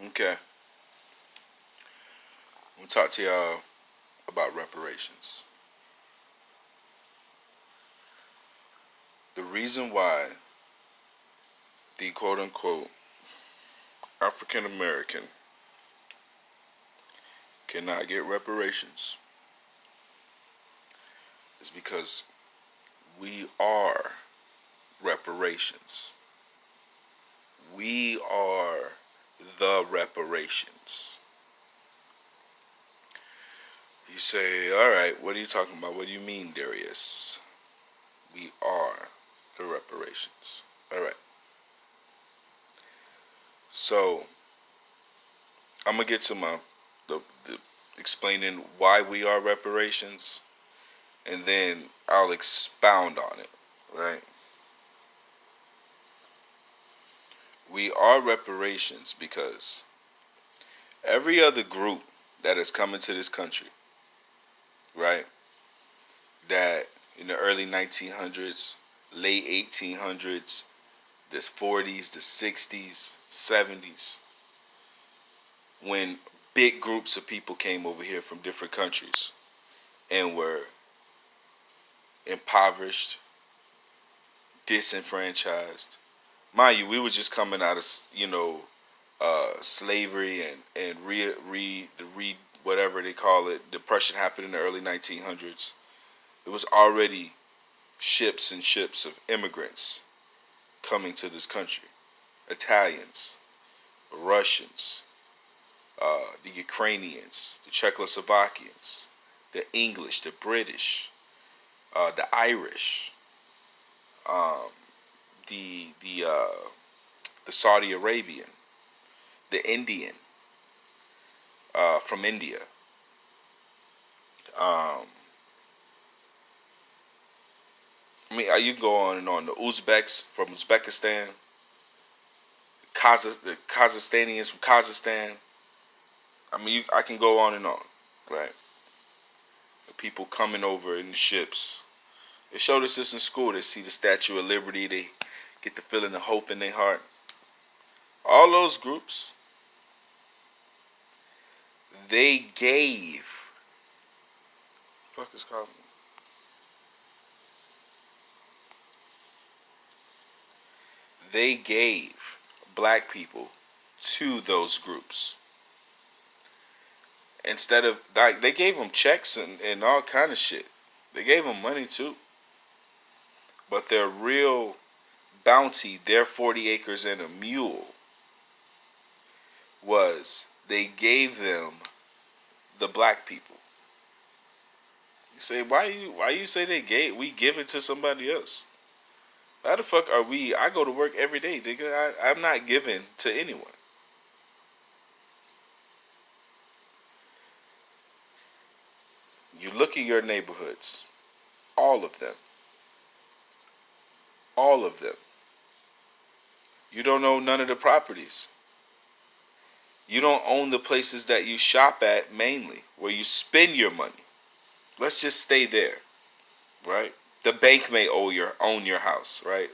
Okay. We'll talk to y'all about reparations. The reason why the quote unquote African American cannot get reparations is because we are reparations. We are the reparations. You say, all right, what are you talking about? What do you mean, Darius? We are the reparations. All right. So I'm gonna get to the explaining why we are reparations, and then I'll expound on it. Right. We are reparations because every other group that has come into this country, right, that in the early 1900s, late 1800s, the 40s, the 60s, 70s, when big groups of people came over here from different countries and were impoverished, disenfranchised. Mind you, we were just coming out of, slavery and whatever they call it, depression happened in the early 1900s. It was already ships and ships of immigrants coming to this country. Italians, Russians, the Ukrainians, the Czechoslovakians, the English, the British, the Irish, um, the Saudi Arabian, the Indian from India, um, you can go on and on. The Uzbeks from Uzbekistan, the Kazakhstanians from Kazakhstan. I can go on and on, right? The people coming over in the ships. They showed us this in school. They see the Statue of Liberty. They get the feeling of hope in their heart. All those groups, they gave. Fuck is calling me. They gave black people to those groups. Instead of, like, they gave them checks and all kind of shit. They gave them money too. But their real bounty, their 40 acres and a mule, was they gave them the black people. You say, why you say we give it to somebody else? How the fuck are we? I go to work every day, nigga. I'm not giving to anyone. You look at your neighborhoods, all of them. All of them. You don't own none of the properties. You don't own the places that you shop at mainly, where you spend your money. Let's just stay there, right? The bank may own your house, right?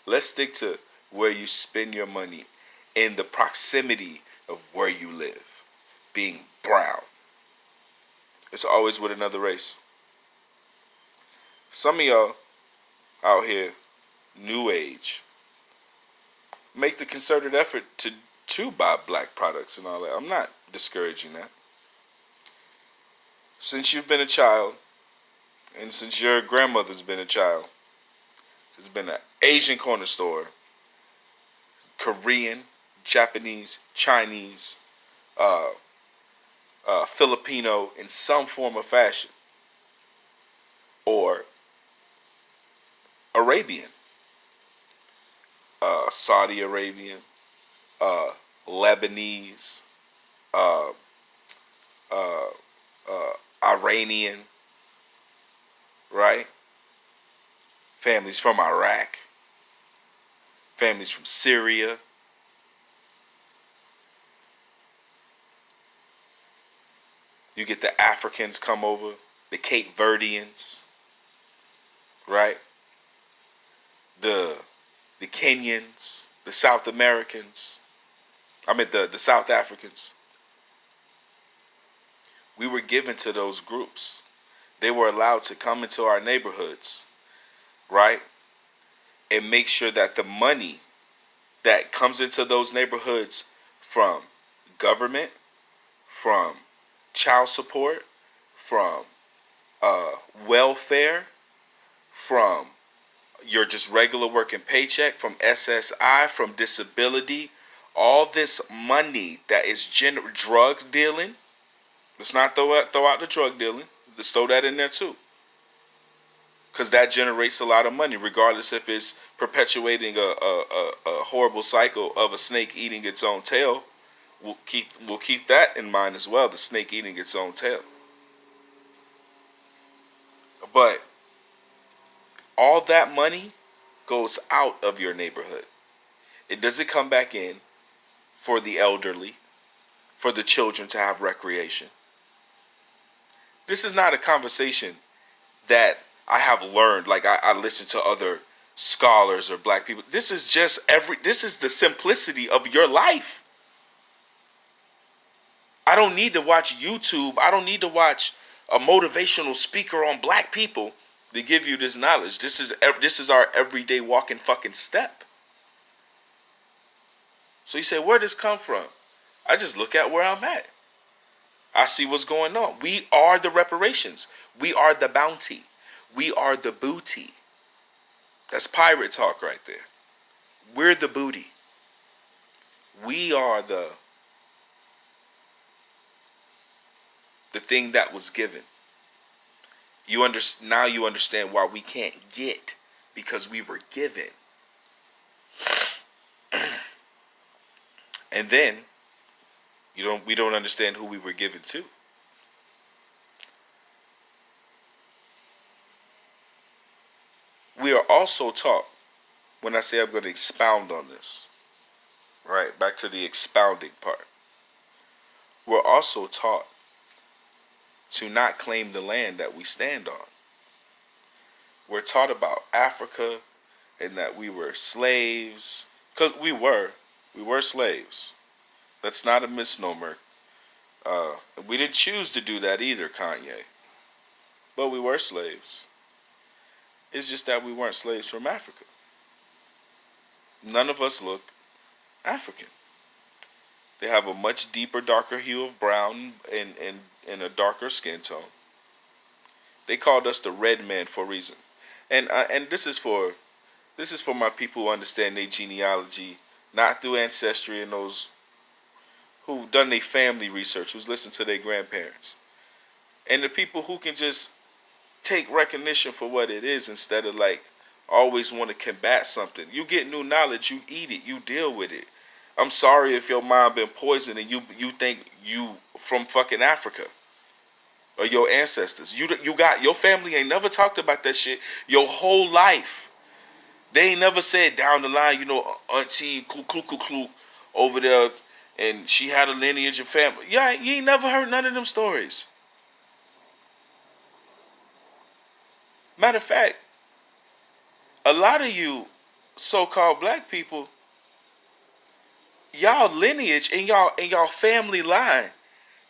Let's stick to where you spend your money in the proximity of where you live, being brown. It's always with another race. Some of y'all out here, new age, make the concerted effort to buy black products and all that. I'm not discouraging that. Since you've been a child, and since your grandmother's been a child, there's been an Asian corner store, Korean, Japanese, Chinese, uh, Filipino in some form of fashion, or Arabian, Saudi Arabian, uh, Lebanese, uh, uh, Iranian, right? Families from Iraq, families from Syria. You get the Africans come over, the Cape Verdeans, right? The Kenyans, the South Americans. I mean the South Africans. We were given to those groups. They were allowed to come into our neighborhoods, right? And make sure that the money that comes into those neighborhoods from government, from child support, from welfare, from your just regular working paycheck, from SSI, from disability, all this money that is drug dealing. Let's not throw out the drug dealing. Let's throw that in there too, because that generates a lot of money, regardless if it's perpetuating a horrible cycle of a snake eating its own tail. We'll keep that in mind as well. The snake eating its own tail. But all that money goes out of your neighborhood. It doesn't come back in for the elderly, for the children to have recreation. This is not a conversation that I have learned, like I listen to other scholars or black people. This is just this is the simplicity of your life. I don't need to watch YouTube. I don't need to watch a motivational speaker on black people to give you this knowledge. This is our everyday walking fucking step. So you say, where does this come from? I just look at where I'm at. I see what's going on. We are the reparations. We are the bounty. We are the booty. That's pirate talk right there. We're the booty. We are the thing that was given. Now you understand why we can't get, because we were given. And then we don't understand who we were given to. We are also taught, when I say I'm going to expound on this, right, back to the expounding part. We're also taught to not claim the land that we stand on. We're taught about Africa and that we were slaves, because we were slaves. That's not a misnomer. We didn't choose to do that either, Kanye. But we were slaves. It's just that we weren't slaves from Africa. None of us look African. They have a much deeper, darker hue of brown and a darker skin tone. They called us the red man for a reason. And this is for my people who understand their genealogy, not through ancestry and those who done their family research, who's listened to their grandparents. And the people who can just take recognition for what it is instead of like always want to combat something. You get new knowledge, you eat it, you deal with it. I'm sorry if your mom been poisoned and you think you from fucking Africa or your ancestors. You got your family ain't never talked about that shit your whole life. They ain't never said down the line, Auntie Klu over there, and she had a lineage of family. Yeah, you ain't never heard none of them stories. Matter of fact, a lot of you so-called black people, y'all lineage and y'all family line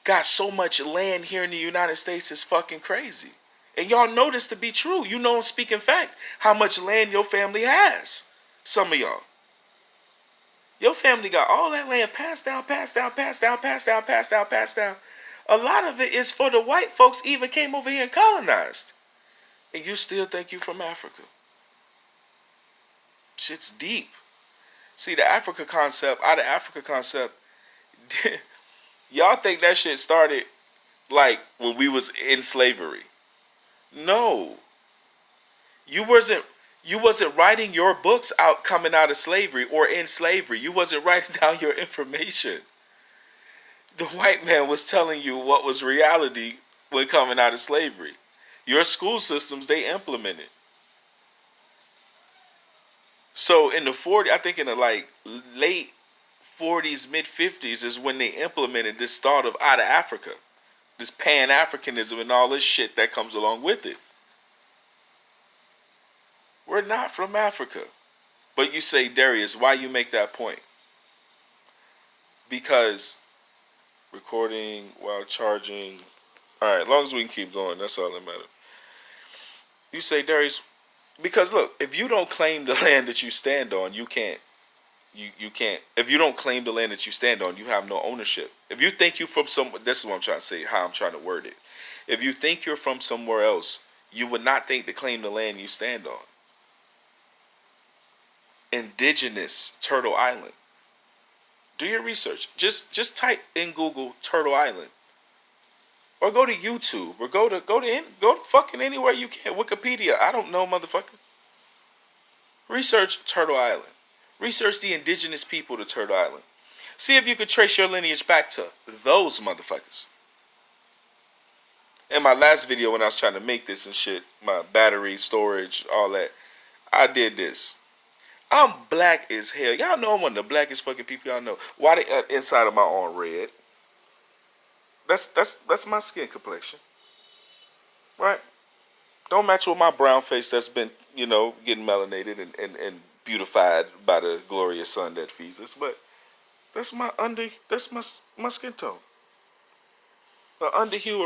got so much land here in the United States is fucking crazy. And y'all know this to be true. You know, speaking fact, how much land your family has. Some of y'all. Your family got all that land passed down. A lot of it is for the white folks even came over here and colonized. And you still think you from Africa. Shit's deep. See, the Africa concept, y'all think that shit started like when we was in slavery. No. You wasn't writing your books out coming out of slavery or in slavery. You wasn't writing down your information. The white man was telling you what was reality when coming out of slavery. Your school systems, they implemented. So in the 40s, I think in the like late 40s, mid 50s is when they implemented this thought of out of Africa. This Pan-Africanism and all this shit that comes along with it. We're not from Africa. But you say, Darius, why you make that point? because recording while charging. All right, as long as we can keep going, that's all that matters. You say, Darius, because look, if you don't claim the land that you stand on, you can't. You can't. If you don't claim the land that you stand on, you have no ownership. If you think you from some, this is what I'm trying to say. How I'm trying to word it. If you think you're from somewhere else, you would not think to claim the land you stand on. Indigenous Turtle Island. Do your research. Just type in Google Turtle Island, or go to YouTube, or go to fucking anywhere you can. Wikipedia. I don't know, motherfucker. Research Turtle Island. Research the indigenous people to Turtle Island. See if you could trace your lineage back to those motherfuckers. In my last video when I was trying to make this and shit, my battery, storage, all that, I did this. I'm black as hell. Y'all know I'm one of the blackest fucking people y'all know. Why the inside of my arm red? That's my skin complexion. Right? Don't match with my brown face that's been, getting melanated and beautified by the glorious sun that feeds us. But that's my skin tone. The under hue